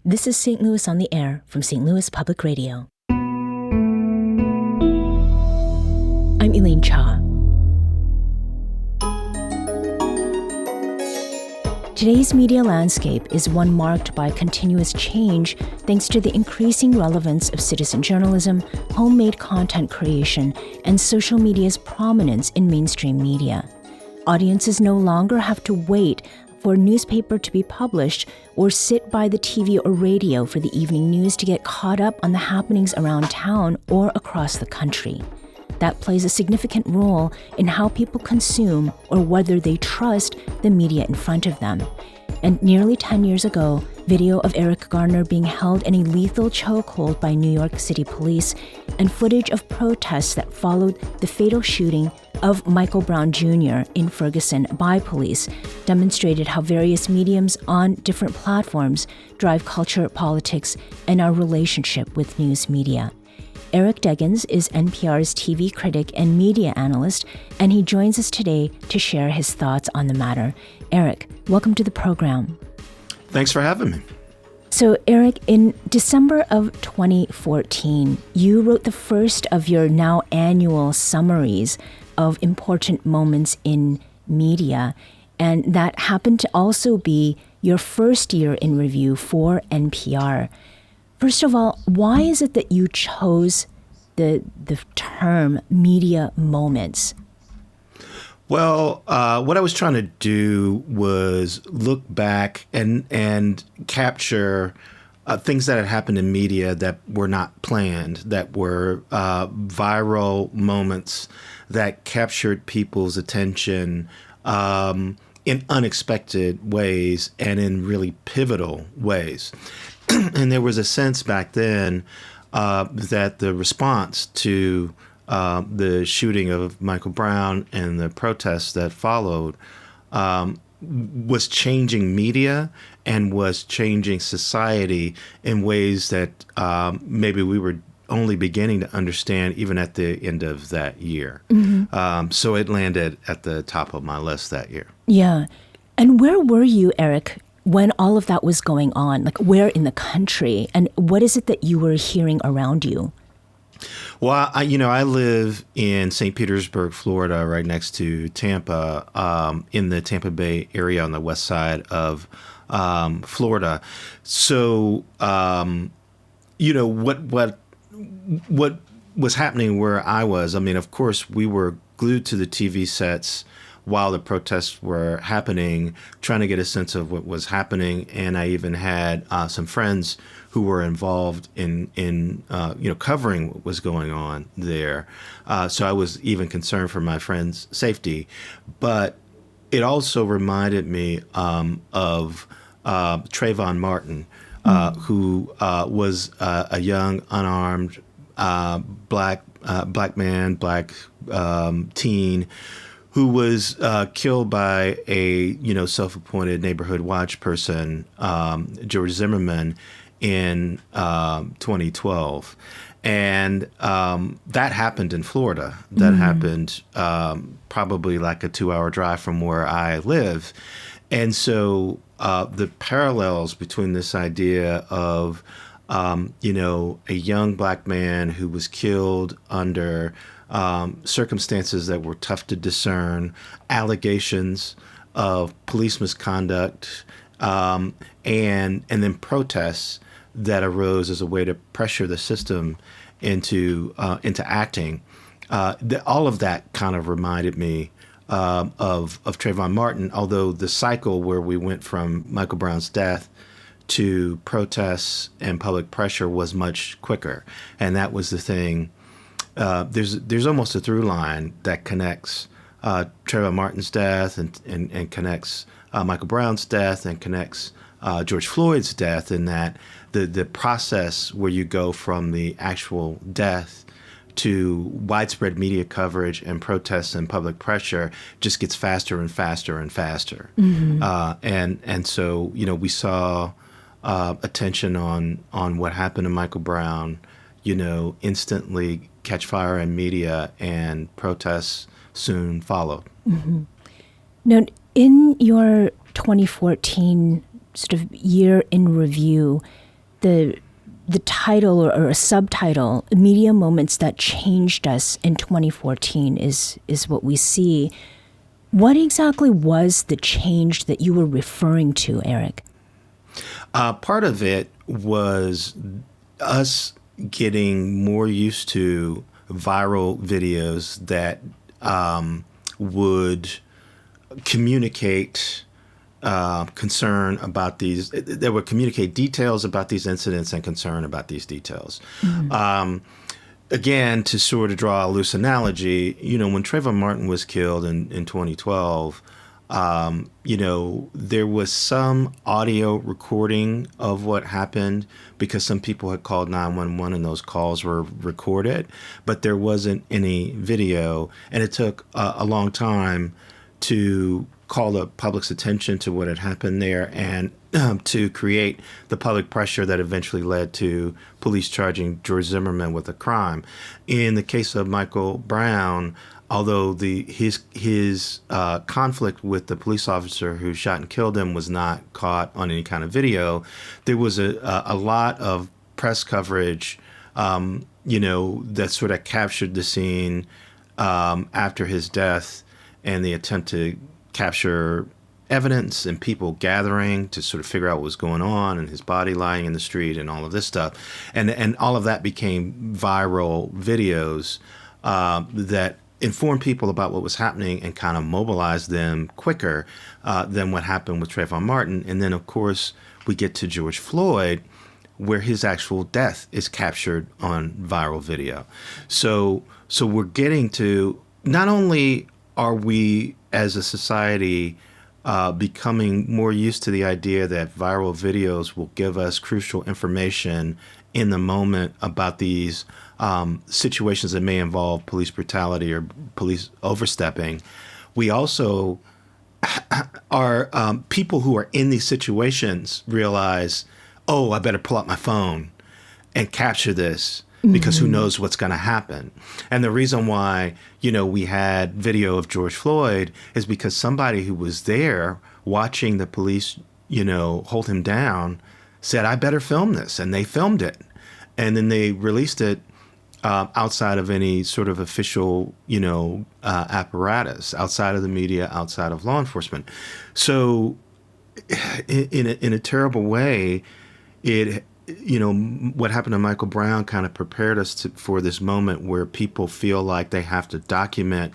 This is St. Louis on the Air from St. Louis Public Radio. I'm Elaine Cha. Today's media landscape is one marked by continuous change thanks to the increasing relevance of citizen journalism, homemade content creation, and social media's prominence in mainstream media. Audiences no longer have to wait for a newspaper to be published or sit by the TV or radio for the evening news to get caught up on the happenings around town or across the country. That plays a significant role in how people consume or whether they trust the media in front of them. And nearly 10 years ago, video of Eric Garner being held in a lethal chokehold by New York City police and footage of protests that followed the fatal shooting of Michael Brown Jr. in Ferguson by police demonstrated how various mediums on different platforms drive culture, politics, and our relationship with news media. Eric Deggans is NPR's TV critic and media analyst, and he joins us today to share his thoughts on the matter. Eric, welcome to the program. Thanks for having me. So, Eric, in December of 2014, you wrote the first of your now annual summaries of important moments in media, and that happened to also be your first year in review for NPR. First of all, why is it that you chose the term media moments? Well, what I was trying to do was look back and capture things that had happened in media that were not planned, that were viral moments that captured people's attention in unexpected ways and in really pivotal ways. And there was a sense back then that the response to the shooting of Michael Brown and the protests that followed was changing media and was changing society in ways that maybe we were only beginning to understand even at the end of that year. Mm-hmm. So it landed at the top of my list that year. Yeah. And where were you, Eric, when all of that was going on? Like, where in the country? And what is it that you were hearing around you? Well, I live in St. Petersburg, Florida, right next to Tampa, in the Tampa Bay area on the west side of Florida. So, what was happening where I was, of course, we were glued to the TV sets while the protests were happening, trying to get a sense of what was happening. And I even had some friends who were involved in covering what was going on there. So I was even concerned for my friends' safety. But it also reminded me of Trayvon Martin, who was a young, unarmed black man, black teen, who was killed by a self-appointed neighborhood watch person, George Zimmerman, in 2012, and that happened in Florida. That happened probably like a 2-hour drive from where I live, and so the parallels between this idea of a young black man who was killed under circumstances that were tough to discern, allegations of police misconduct, and then protests that arose as a way to pressure the system into acting. All of that kind of reminded me of Trayvon Martin, although the cycle where we went from Michael Brown's death to protests and public pressure was much quicker. And that was the thing. There's almost a through line that connects Trayvon Martin's death and connects Michael Brown's death and connects George Floyd's death, in that the process where you go from the actual death to widespread media coverage and protests and public pressure just gets faster and faster and faster. Mm-hmm. And so, we saw attention on what happened to Michael Brown, instantly catch fire in media, and protests soon followed. Mm-hmm. Now, in your 2014 sort of year in review, the title or a subtitle, Media Moments That Changed Us in 2014 is what we see. What exactly was the change that you were referring to, Eric? Part of it was us getting more used to viral videos that would communicate concern about these, that would communicate details about these incidents and concern about these details. Again, to sort of draw a loose analogy, when Trayvon Martin was killed in 2012, there was some audio recording of what happened because some people had called 911 and those calls were recorded, but there wasn't any video. And it took a long time to call the public's attention to what had happened there and to create the public pressure that eventually led to police charging George Zimmerman with a crime. In the case of Michael Brown, although his conflict with the police officer who shot and killed him was not caught on any kind of video, there was a lot of press coverage, that sort of captured the scene after his death and the attempt to capture evidence and people gathering to sort of figure out what was going on and his body lying in the street and all of this stuff. And all of that became viral videos that informed people about what was happening and kind of mobilized them quicker than what happened with Trayvon Martin. And then, of course, we get to George Floyd, where his actual death is captured on viral video. So we're getting to, not only are we as a society becoming more used to the idea that viral videos will give us crucial information in the moment about these situations that may involve police brutality or police overstepping, we also are people who are in these situations realize, oh, I better pull out my phone and capture this because who knows what's going to happen. And the reason why, we had video of George Floyd is because somebody who was there watching the police, hold him down said, I better film this. And they filmed it. And then they released it outside of any sort of official, apparatus, outside of the media, outside of law enforcement. So in a terrible way, what happened to Michael Brown kind of prepared us for this moment where people feel like they have to document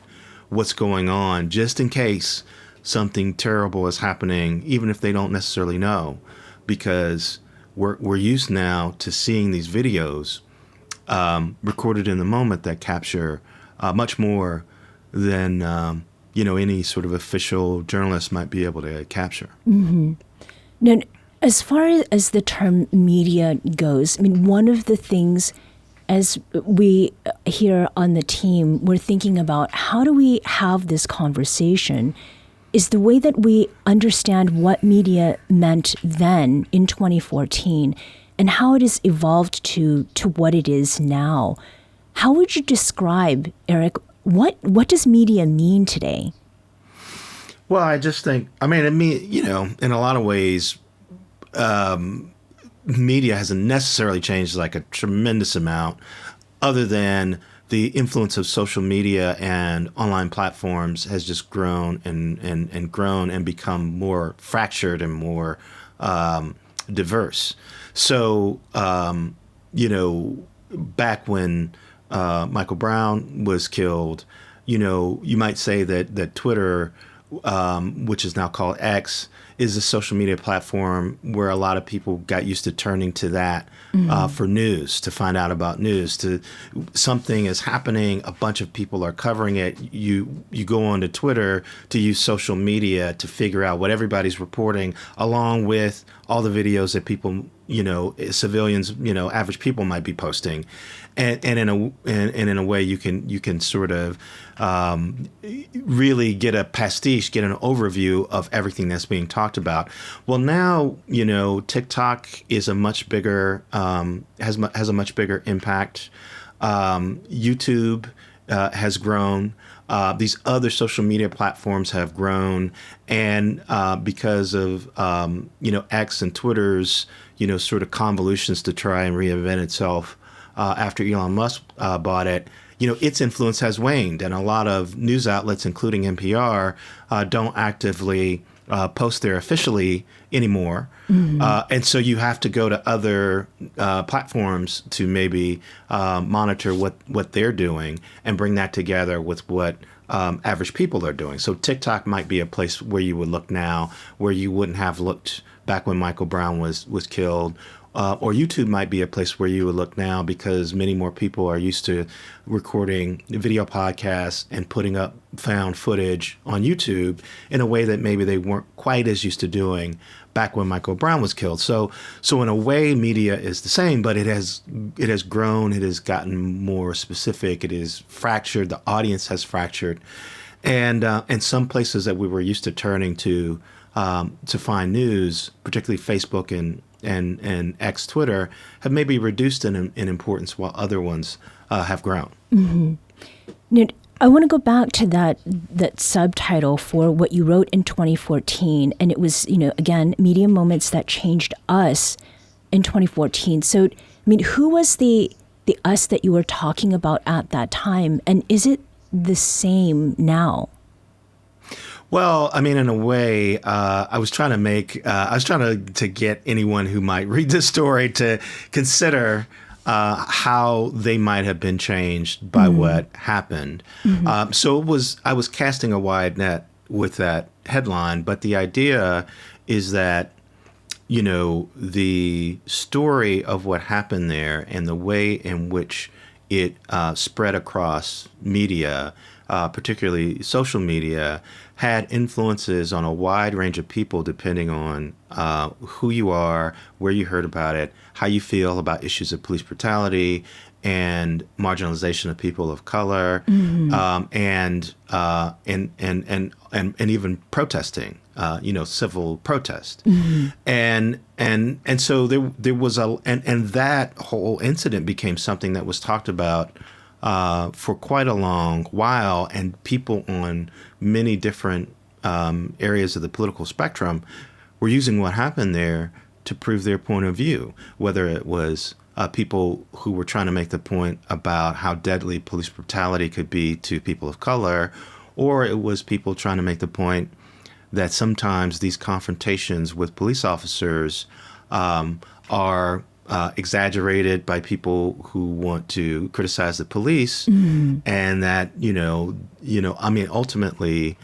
what's going on just in case something terrible is happening, even if they don't necessarily know, because we're used now to seeing these videos recorded in the moment that capture much more than any sort of official journalist might be able to capture. Mm-hmm. Now, as far as the term media goes, one of the things as we here on the team, we're thinking about how do we have this conversation is the way that we understand what media meant then in 2014 and how it has evolved to what it is now. How would you describe, Eric, what does media mean today? Well, I just think, in a lot of ways, media hasn't necessarily changed like a tremendous amount, other than the influence of social media and online platforms has just grown and grown and become more fractured and more diverse. So, back when Michael Brown was killed, you might say that Twitter, which is now called X, is a social media platform where a lot of people got used to turning to that for news, to find out about news. To something is happening, a bunch of people are covering it. You go onto Twitter to use social media to figure out what everybody's reporting, along with all the videos that people, civilians, average people might be posting, and in a way you can sort of really get a pastiche, get an overview of everything that's being talked about. Well, now TikTok is a much bigger has a much bigger impact. YouTube has grown. these other social media platforms have grown, and because of X and Twitter's sort of convolutions to try and reinvent itself after Elon Musk bought it, its influence has waned, and a lot of news outlets, including NPR, don't actively post there officially anymore. And so you have to go to other platforms to maybe monitor what they're doing and bring that together with what average people are doing. So TikTok might be a place where you would look now, where you wouldn't have looked back when Michael Brown was killed. Or YouTube might be a place where you would look now, because many more people are used to recording video podcasts and putting up found footage on YouTube in a way that maybe they weren't quite as used to doing back when Michael Brown was killed. So in a way, media is the same, but it has grown. It has gotten more specific. It is fractured. The audience has fractured, and some places that we were used to turning to find news, particularly Facebook and X, Twitter, have maybe reduced in importance, while other ones have grown. Now, I want to go back to that subtitle for what you wrote in 2014, and it was, again, Media Moments That Changed Us in 2014. So, who was the us that you were talking about at that time, and is it the same now? Well, in a way, I was trying to get anyone who might read this story to consider how they might have been changed by what happened. So I was casting a wide net with that headline, but the idea is that, the story of what happened there and the way in which it spread across media, particularly social media, had influences on a wide range of people depending on who you are, where you heard about it, how you feel about issues of police brutality and marginalization of people of color, and even protesting, civil protest, and so there was and that whole incident became something that was talked about for quite a long while, and people on many different areas of the political spectrum were using what happened there to prove their point of view, whether it was people who were trying to make the point about how deadly police brutality could be to people of color, or it was people trying to make the point that sometimes these confrontations with police officers are exaggerated by people who want to criticize the police, and that ultimately,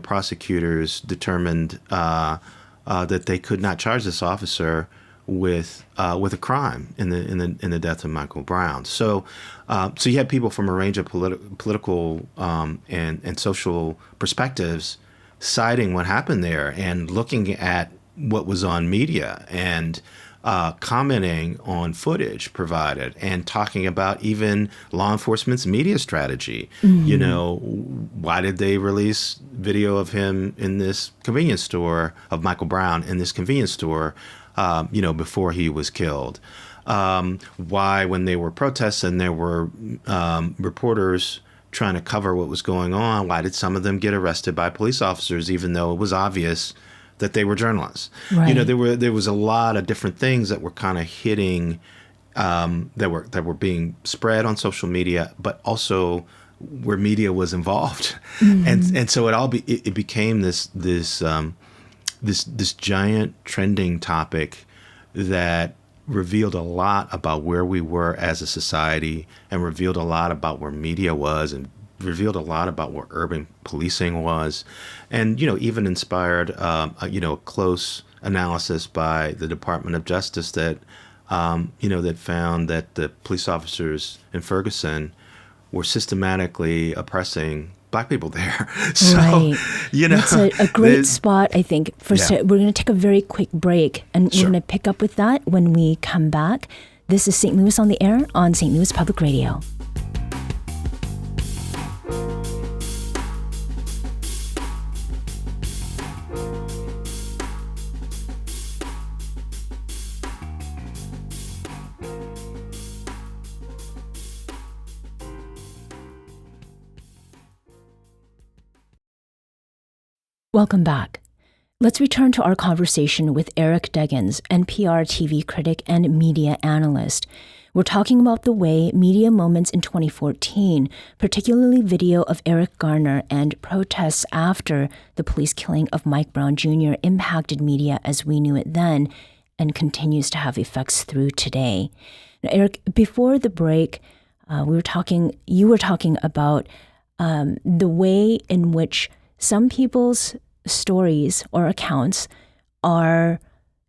prosecutors determined that they could not charge this officer with a crime in the death of Michael Brown. So you had people from a range of political and social perspectives citing what happened there and looking at what was on media and commenting on footage provided and talking about even law enforcement's media strategy. Why did they release video of him in this convenience store, of Michael Brown in this convenience store, before he was killed? Why, when they were protests and there were reporters trying to cover what was going on, why did some of them get arrested by police officers, even though it was obvious that they were journalists? Right. There was a lot of different things that were kind of hitting, that were being spread on social media, but also where media was involved, and so it became this giant trending topic that revealed a lot about where we were as a society, and revealed a lot about where media was, and revealed a lot about what urban policing was, and even inspired a close analysis by the Department of Justice that that found that the police officers in Ferguson were systematically oppressing Black people there. So, right. That's a great spot, I think. We're going to take a very quick break, and we're going to pick up with that when we come back. This is St. Louis on the Air on St. Louis Public Radio. Welcome back. Let's return to our conversation with Eric Deggans, NPR TV critic and media analyst. We're talking about the way media moments in 2014, particularly video of Eric Garner and protests after the police killing of Mike Brown Jr. impacted media as we knew it then and continues to have effects through today. Now, Eric, before the break, you were talking about the way in which some people's stories or accounts are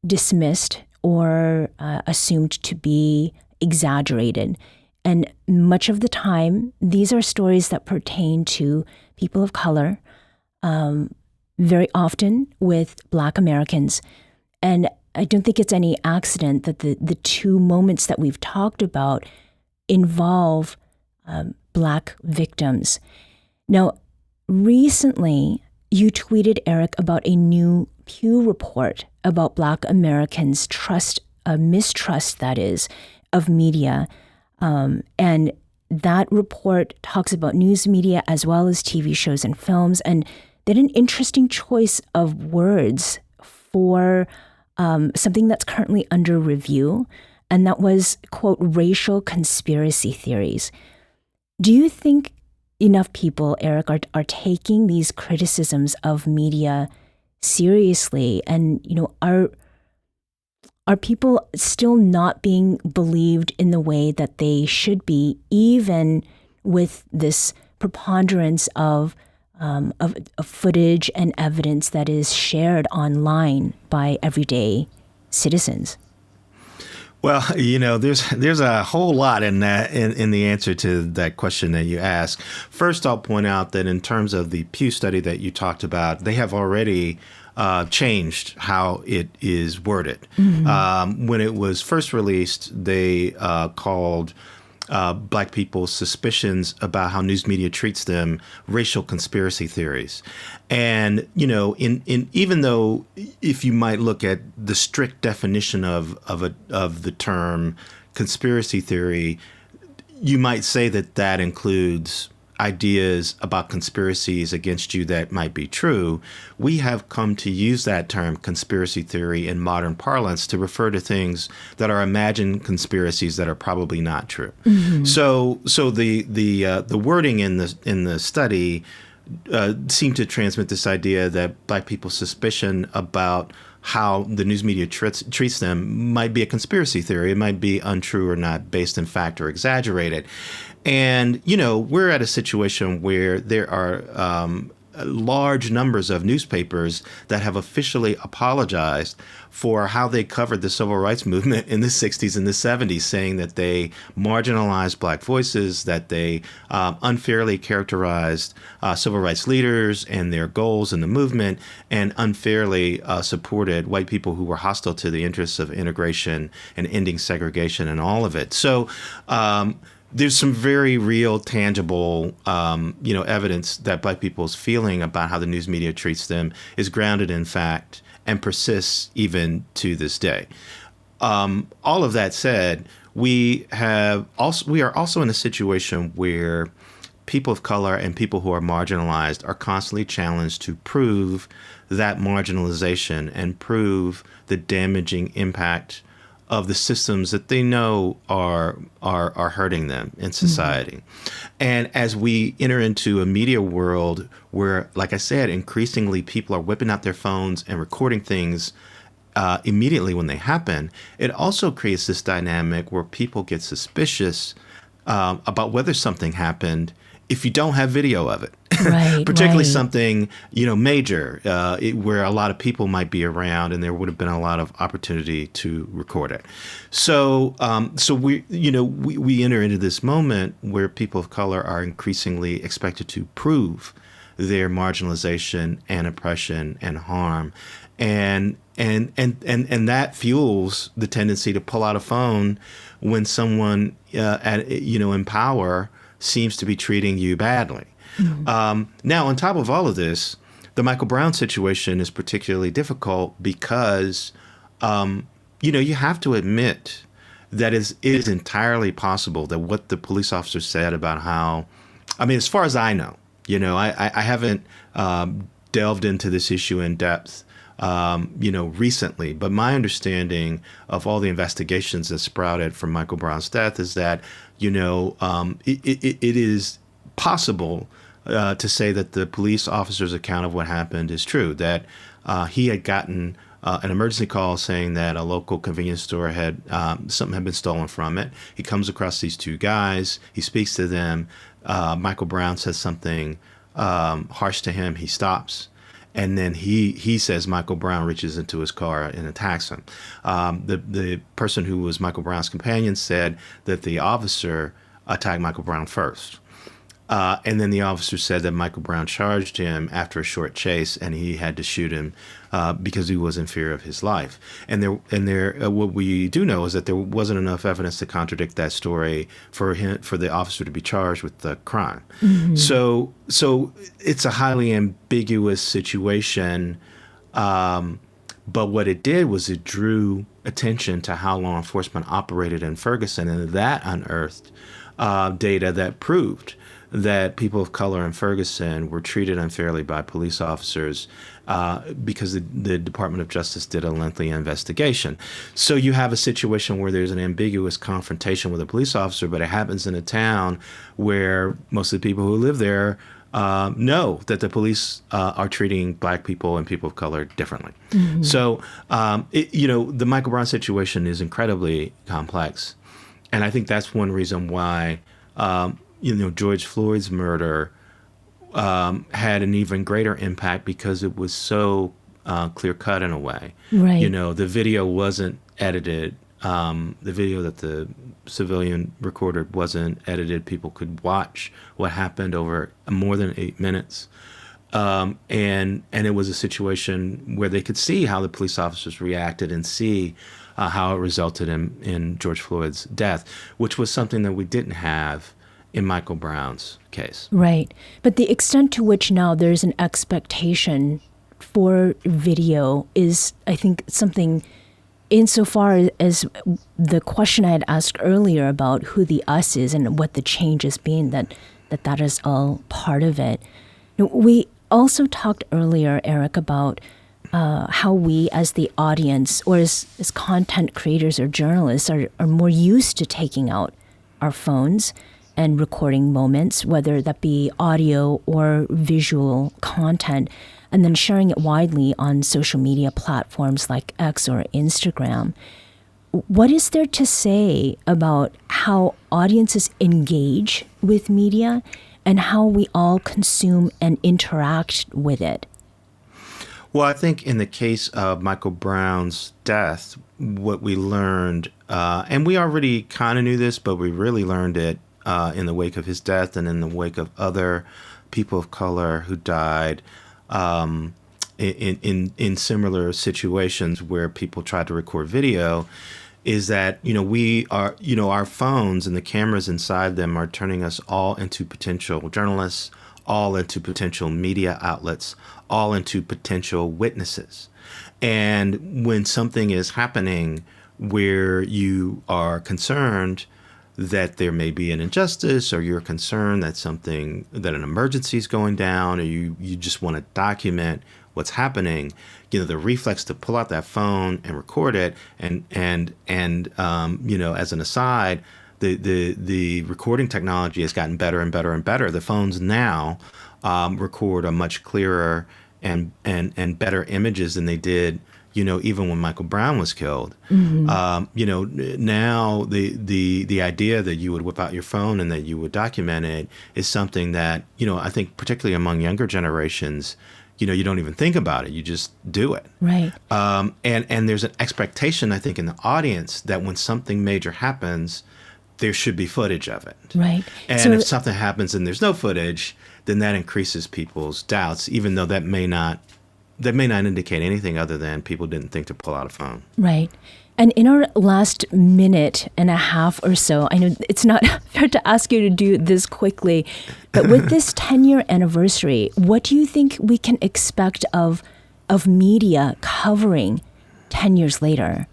dismissed or assumed to be exaggerated. And much of the time, these are stories that pertain to people of color, very often with Black Americans. And I don't think it's any accident that the two moments that we've talked about involve Black victims. Now, recently, you tweeted, Eric, about a new Pew report about Black Americans' mistrust, that is, of media. And that report talks about news media as well as TV shows and films. And they had an interesting choice of words for something that's currently under review. And that was, quote, racial conspiracy theories. Do you think enough people, Eric, are taking these criticisms of media seriously? And, are people still not being believed in the way that they should be, even with this preponderance of footage and evidence that is shared online by everyday citizens? Well, there's a whole lot in that in the answer to that question that you asked. First, I'll point out that in terms of the Pew study that you talked about, they have already changed how it is worded. Mm-hmm. When it was first released, they called Black people's suspicions about how news media treats them racial conspiracy theories. And, even though if you might look at the strict definition of the term conspiracy theory, you might say that includes ideas about conspiracies against you that might be true. We have come to use that term conspiracy theory in modern parlance to refer to things that are imagined conspiracies that are probably not true. Mm-hmm. So the wording in the study seemed to transmit this idea that Black people's suspicion about how the news media treats them might be a conspiracy theory. It might be untrue or not based in fact or exaggerated. And, we're at a situation where there are large numbers of newspapers that have officially apologized for how they covered the civil rights movement in the 60s and the 70s, saying that they marginalized Black voices, that they unfairly characterized civil rights leaders and their goals in the movement, and unfairly supported white people who were hostile to the interests of integration and ending segregation and all of it. So there's some very real, tangible, evidence that Black people's feeling about how the news media treats them is grounded in fact and persists even to this day. All of that said, we are also in a situation where people of color and people who are marginalized are constantly challenged to prove that marginalization and prove the damaging impact of the systems that they know are hurting them in society. Mm-hmm. And as we enter into a media world where, like I said, increasingly people are whipping out their phones and recording things immediately when they happen, it also creates this dynamic where people get suspicious about whether something happened if you don't have video of it. Right, particularly something, major, where a lot of people might be around and there would have been a lot of opportunity to record it. So we enter into this moment where people of color are increasingly expected to prove their marginalization and oppression and harm. And that fuels the tendency to pull out a phone when someone in power seems to be treating you badly. Mm-hmm. Now, on top of all of this, the Michael Brown situation is particularly difficult because, you have to admit that it is entirely possible that what the police officer said about how, as far as I know, I haven't delved into this issue in depth, recently. But my understanding of all the investigations that sprouted from Michael Brown's death is that, it is possible to say that the police officer's account of what happened is true, that he had gotten an emergency call saying that a local convenience store had something had been stolen from it. He comes across these two guys. He speaks to them. Michael Brown says something harsh to him. He stops. And then he says Michael Brown reaches into his car and attacks him. The person who was Michael Brown's companion said that the officer attacked Michael Brown first. And then the officer said that Michael Brown charged him after a short chase, and he had to shoot him because he was in fear of his life. And what we do know is that there wasn't enough evidence to contradict that story for the officer to be charged with the crime. Mm-hmm. So it's a highly ambiguous situation. But what it did was it drew attention to how law enforcement operated in Ferguson, and that unearthed data that proved that people of color in Ferguson were treated unfairly by police officers because the Department of Justice did a lengthy investigation. So you have a situation where there's an ambiguous confrontation with a police officer, but it happens in a town where most of the people who live there know that the police are treating black people and people of color differently. Mm-hmm. So, the Michael Brown situation is incredibly complex. And I think that's one reason why George Floyd's murder had an even greater impact, because it was so clear-cut in a way. Right. The video wasn't edited. The video that the civilian recorded wasn't edited. People could watch what happened over more than 8 minutes. And it was a situation where they could see how the police officers reacted and see how it resulted in George Floyd's death, which was something that we didn't have in Michael Brown's case. Right. But the extent to which now there's an expectation for video is, I think, something insofar as the question I had asked earlier about who the us is and what the change has been, that is all part of it. We also talked earlier, Eric, about how we as the audience or as content creators or journalists are more used to taking out our phones and recording moments, whether that be audio or visual content, and then sharing it widely on social media platforms like X or Instagram. What is there to say about how audiences engage with media and how we all consume and interact with it? Well, I think in the case of Michael Brown's death, what we learned, and we already kind of knew this, but we really learned it in the wake of his death and in the wake of other people of color who died in similar situations where people tried to record video, is that, we are, our phones and the cameras inside them are turning us all into potential journalists, all into potential media outlets, all into potential witnesses. And when something is happening where you are concerned that there may be an injustice, or you're concerned that an emergency is going down, or you just want to document what's happening, the reflex to pull out that phone and record it, and as an aside, the recording technology has gotten better and better and better. The phones now record a much clearer and better images than they did, even when Michael Brown was killed. Mm-hmm. Now the idea that you would whip out your phone and that you would document it is something that, I think particularly among younger generations, you don't even think about it. You just do it. Right. And there's an expectation, I think, in the audience that when something major happens, there should be footage of it. Right. And if something happens and there's no footage, then that increases people's doubts, even though that may not indicate anything other than people didn't think to pull out a phone. Right. And in our last minute and a half or so, I know it's not fair to ask you to do this quickly, but with this 10-year anniversary, what do you think we can expect of media covering 10 years later?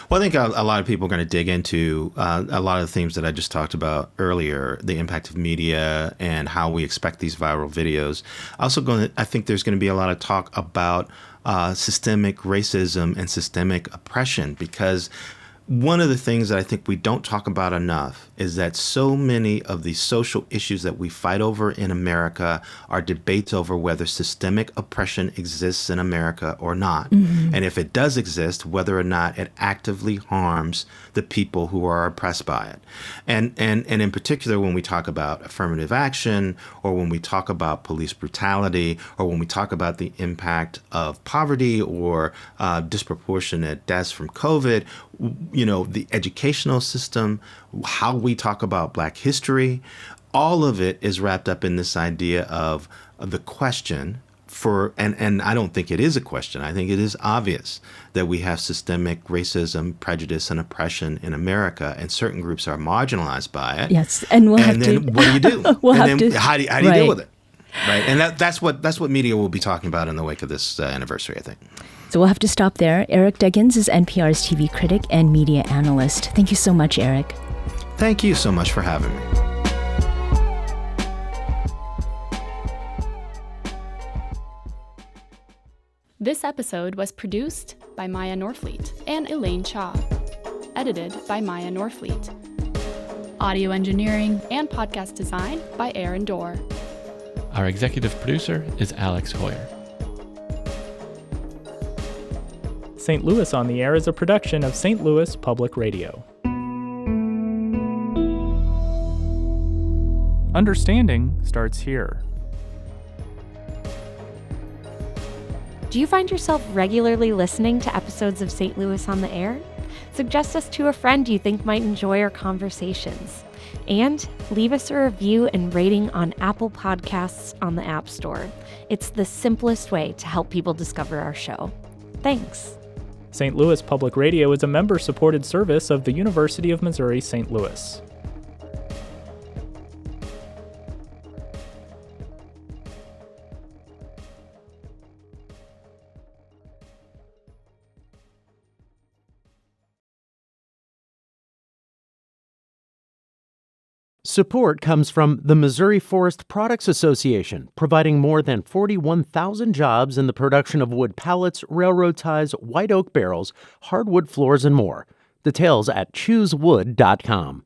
Well, I think a lot of people are going to dig into a lot of the themes that I just talked about earlier, the impact of media and how we expect these viral videos. I think there's going to be a lot of talk about systemic racism and systemic oppression, because one of the things that I think we don't talk about enough is that so many of the social issues that we fight over in America are debates over whether systemic oppression exists in America or not. Mm-hmm. And if it does exist, whether or not it actively harms the people who are oppressed by it. And in particular, when we talk about affirmative action, or when we talk about police brutality, or when we talk about the impact of poverty or disproportionate deaths from COVID, the educational system, how we talk about Black history, all of it is wrapped up in this idea of the question and I don't think it is a question. I think it is obvious that we have systemic racism, prejudice, and oppression in America, and certain groups are marginalized by it. Yes, and what do you do? How do you deal with it? Right, and that's what media will be talking about in the wake of this anniversary, I think. So we'll have to stop there. Eric Deggans is NPR's TV critic and media analyst. Thank you so much, Eric. Thank you so much for having me. This episode was produced by Maya Norfleet and Elaine Cha. Edited by Maya Norfleet. Audio engineering and podcast design by Aaron Dorr. Our executive producer is Alex Hoyer. St. Louis on the Air is a production of St. Louis Public Radio. Understanding starts here. Do you find yourself regularly listening to episodes of St. Louis on the Air? Suggest us to a friend you think might enjoy our conversations. And leave us a review and rating on Apple Podcasts on the App Store. It's the simplest way to help people discover our show. Thanks. St. Louis Public Radio is a member-supported service of the University of Missouri St. Louis. Support comes from the Missouri Forest Products Association, providing more than 41,000 jobs in the production of wood pallets, railroad ties, white oak barrels, hardwood floors, and more. Details at choosewood.com.